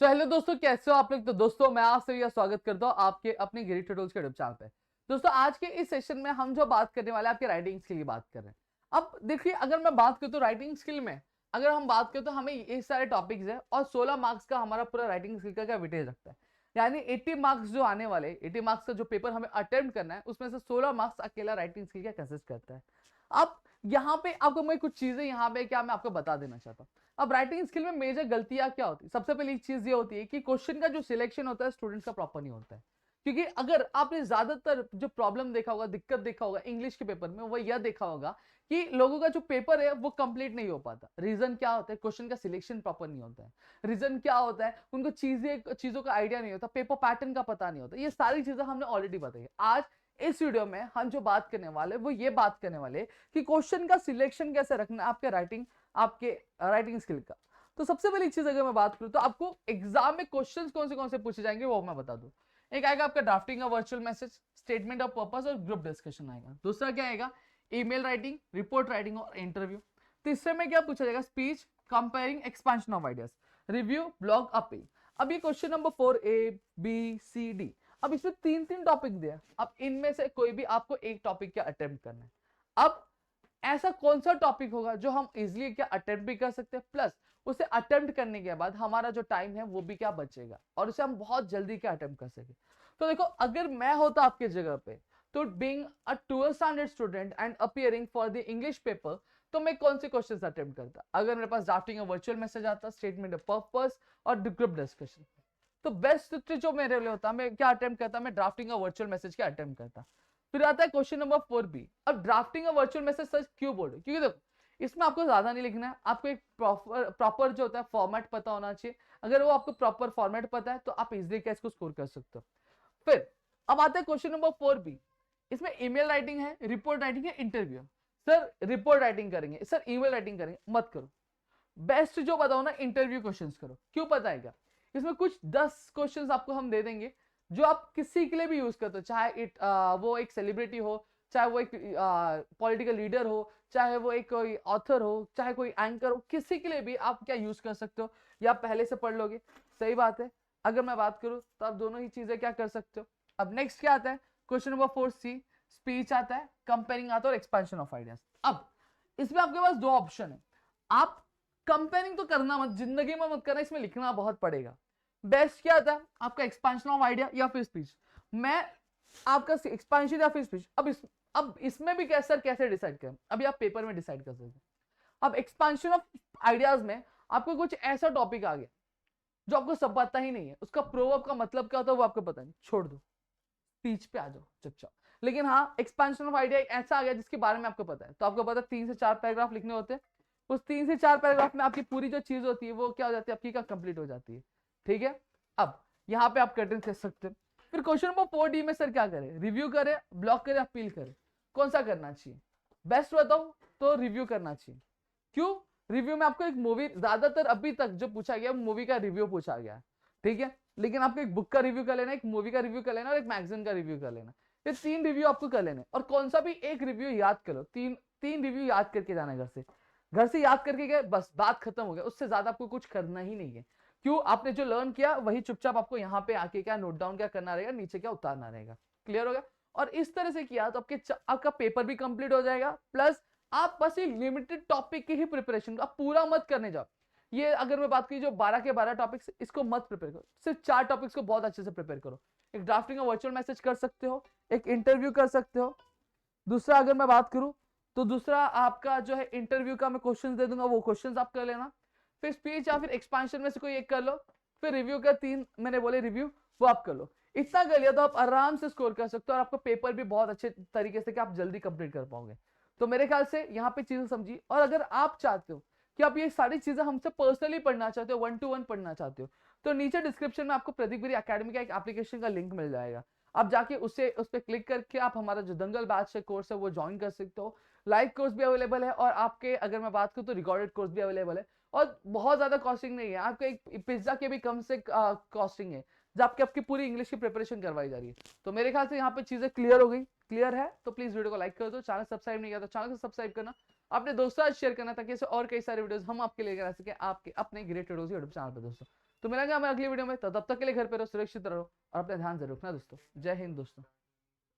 Hello दोस्तों, कैसे हो आप लोग। तो दोस्तों मैं आप सभी का स्वागत करता हूँ आपके अपने गिरी ट्यूटोरियल्स के यूट्यूब चैनल पे। दोस्तों आज के इस सेशन में हम जो बात करने वाले हैं आपके राइटिंग स्किल की बात कर रहे हैं। अब देखिए, अगर मैं बात करूँ तो राइटिंग स्किल में अगर हम बात करें तो हमें ये सारे टॉपिक्स है और 16 मार्क्स का हमारा पूरा राइटिंग स्किल का वेटेज रखता है। यानी 80 मार्क्स जो आने वाले 80 मार्क्स का जो पेपर हमें अटेम्प्ट करना है उसमें से 16 मार्क्स अकेला राइटिंग स्किल का कंसिस्ट करता है। अब यहाँ पे आपको मैं कुछ चीजें यहाँ पे क्या मैं आपको बता देना चाहता हूँ। अब राइटिंग स्किल में मेजर गलतियां क्या होती है, सबसे पहली चीज ये होती है कि क्वेश्चन का जो सिलेक्शन होता है स्टूडेंट्स का प्रॉपर नहीं होता है। क्योंकि अगर आपने ज्यादातर जो प्रॉब्लम देखा होगा, दिक्कत देखा होगा इंग्लिश के पेपर में, वो यह देखा होगा कि लोगों का जो पेपर है वो कंप्लीट नहीं हो पाता। रीजन क्या होता है? क्वेश्चन का सिलेक्शन प्रॉपर नहीं होता है। रीजन क्या होता है? उनको चीजों का आइडिया नहीं होता, पेपर पैटर्न का पता नहीं होता। ये सारी चीजें हमने ऑलरेडी बताई है। आज इस वीडियो में हम जो बात करने वाले वो ये बात करने वाले कि क्वेश्चन का सिलेक्शन कैसे रखना है आपके राइटिंग स्किल का। तो सबसे पहली चीज अगर मैं बात करूं तो आपको एग्जाम में क्वेश्चंस कौन से पूछे जाएंगे वो मैं बता दूं। एक आएगा आपका drafting of virtual message, statement of purpose और ग्रुप डिस्कशन आएगा। दूसरा क्या आएगा? ईमेल राइटिंग, रिपोर्ट राइटिंग और इंटरव्यू। तीसरे में क्या पूछा जाएगा? Speech, comparing, expansion of ideas, review, blog, appeal. अब ये question number 4 A B C D। अब इसमें तीन तीन टॉपिक दिया। अब इनमें से कोई भी आपको एक टॉपिक क्या अटेम्प्ट करना है। अब ऐसा कौन सा टॉपिक होगा जो हम इजिली क्या अटेम्प्ट भी कर सकते हैं, प्लस उसे अटेम्प्ट करने के बाद हमारा जो टाइम है वो भी क्या बचेगा और उसे हम बहुत जल्दी क्या अटेम्प्ट कर सके। तो देखो, अगर मैं होता आपके जगह पे तो being a 12th standard student and appearing for the English paper, तो मैं कौन से क्वेश्चंस अटेम्प्ट करता? अगर मेरे पास ड्राफ्टिंग वर्चुअल मैसेज आता, स्टेटमेंट ऑफ पर्पस और ग्रुप डिस्कशन, तो बेस्ट जो मेरे लिए होता, मैं क्या अटेम्प्ट करता? मैं ड्राफ्टिंग वर्चुअल मैसेज क्या अटेम्प्ट करता। फिर आता है क्वेश्चन नंबर 4 B। अब ड्राफ्टिंग वर्चुअल मैसेज सच क्यों बोल रहे? क्योंकि देखो, इसमें आपको ज्यादा नहीं लिखना है, आपको एक प्रॉपर जो होता है फॉर्मेट पता होना चाहिए। अगर वो आपको प्रॉपर फॉर्मेट पता है तो आप इजिली क्या इसको स्कोर कर सकते हो। फिर अब आता है क्वेश्चन नंबर 4 B। इसमें ईमेल राइटिंग है, रिपोर्ट राइटिंग है, इंटरव्यू। सर रिपोर्ट राइटिंग करेंगे, सर ईमेल राइटिंग करेंगे, मत करो। बेस्ट जो बताओ ना, इंटरव्यू क्वेश्चंस करो। क्यों पता है क्या? इसमें कुछ 10 क्वेश्चंस आपको हम दे देंगे जो आप किसी के लिए भी यूज करते हो, चाहे वो एक सेलिब्रिटी हो, चाहे वो एक पॉलिटिकल लीडर हो, चाहे वो एक कोई ऑथर हो, चाहे कोई एंकर हो, किसी के लिए भी आप क्या यूज कर सकते हो या आप पहले से पढ़ लोगे। सही बात है। अगर मैं बात करूं तो आप दोनों ही चीजें क्या कर सकते हो। अब नेक्स्ट क्या आता है? Question number 4 C। स्पीच आता है, कंपेयरिंग आता है और एक्सपेंशन ऑफ आइडियाज। अब इसमें आपके पास दो ऑप्शन है। आप कंपेयरिंग तो करना मत, जिंदगी में मत करना, इसमें लिखना बहुत पड़ेगा। बेस्ट क्या था आपका? एक्सपेंशन ऑफ आइडिया या फिर स्पीच। मैं आपका एक्सपेंशन या फिर स्पीच। अब इसमें भी कैसे डिसाइड करें? अभी आप पेपर में डिसाइड कर सकते हैं। अब एक्सपेंशन ऑफ आइडियाज में आपको कुछ ऐसा टॉपिक आ गया जो आपको सब पता ही नहीं है, उसका प्रोवर्ब का मतलब क्या होता है वो आपको पता नहीं, छोड़ दो, स्पीच पे आ जाओ चुपचाप। लेकिन हाँ, एक्सपेंशन ऑफ आइडिया एक ऐसा आ गया जिसके बारे में आपको पता है, तो आपको पता है 3 से 4 पैराग्राफ लिखने होते हैं। उस 3 से 4 पैराग्राफ में आपकी पूरी जो चीज होती है वो क्या हो जाती है? आपकी क्या कंप्लीट हो जाती है। ठीक है। अब यहाँ पे आप कर्टन कर सकते हैं। फिर क्वेश्चन नंबर 4D में सर क्या करें? रिव्यू करें, ब्लॉक करें, अपील करें? कौन सा करना चाहिए? बेस्ट बताओ तो रिव्यू करना चाहिए। क्यों? रिव्यू में आपको एक मूवी, ज्यादातर अभी तक जो पूछा गया मूवी का रिव्यू पूछा गया है। ठीक है। लेकिन आपको एक बुक का रिव्यू कर लेना, एक मूवी का रिव्यू कर लेना और एक मैगजीन का रिव्यू कर लेना। ये 3 रिव्यू आपको कर लेने, और कौन सा भी एक रिव्यू याद करो। तीन तीन रिव्यू याद करके जाना घर से याद करके गए, बस बात खत्म हो गया। उससे ज्यादा आपको कुछ करना ही नहीं है। क्यों? आपने जो लर्न किया वही चुपचाप आपको यहाँ पे आके क्या नोट डाउन क्या करना रहेगा, नीचे क्या उतारना रहेगा। क्लियर होगा? और इस तरह से किया तो आपका पेपर भी कंप्लीट हो जाएगा, प्लस आप बस ये लिमिटेड टॉपिक की ही प्रिपरेशन, आप पूरा मत करने जाओ। ये अगर मैं बात की जो 12 के 12 टॉपिक्स, इसको मत प्रिपेयर करो, सिर्फ 4 टॉपिक्स को बहुत अच्छे से प्रिपेयर करो। एक ड्राफ्टिंग वर्चुअल मैसेज कर सकते हो, एक इंटरव्यू कर सकते हो। दूसरा अगर मैं बात करूं तो दूसरा आपका जो है इंटरव्यू का मैं क्वेश्चंस दे दूंगा, वो क्वेश्चंस आप कर लेना। फिर स्पीच या फिर एक्सपेंशन में से कोई एक कर लो। फिर रिव्यू का 3 मैंने बोले रिव्यू, वो आप कर लो। इतना कर लिया तो आप आराम से स्कोर कर सकते हो और आपका पेपर भी बहुत अच्छे तरीके से कि आप जल्दी कंप्लीट कर पाओगे। तो मेरे ख्याल से यहाँ पे चीजें समझी। और अगर आप चाहते हो कि आप ये सारी चीजें हमसे पर्सनली पढ़ना चाहते हो, 1 to 1 पढ़ना चाहते हो, तो नीचे डिस्क्रिप्शन में आपको प्रदीप गिरी अकेडमी का एक एप्लीकेशन का लिंक मिल जाएगा। आप जाके उस पर क्लिक करके आप हमारा जो दंगल बैच है कोर्स है वो ज्वाइन कर सकते हो। लाइव कोर्स भी अवेलेबल है और आपके अगर मैं बात करूँ तो रिकॉर्डेड कोर्स भी अवेलेबल है। और बहुत ज्यादा कॉस्टिंग नहीं है, आपको एक पिज्जा के भी कम से कॉस्टिंग है, जो आपकी पूरी इंग्लिश की प्रिपरेशन करवाई जा रही है। तो मेरे ख्याल से यहाँ पे चीजें क्लियर हो गई। क्लियर है तो प्लीज वीडियो को लाइक कर दो, चैनल सब्सक्राइब नहीं किया तो चैनल को सब्सक्राइब करना, अपने दोस्तों से शेयर करना, ताकि ऐसे और कई सारे वीडियोस हम आपके लेकर आ सके आपके अपने ग्रेट वीडियोस यूट्यूब चैनल पे। दोस्तों तो मिलेंगे हमें अगली वीडियो में, तो तब तक के लिए घर पे रहो, सुरक्षित रहो और अपना ध्यान जरूर रखना दोस्तों। जय हिंद दोस्तों।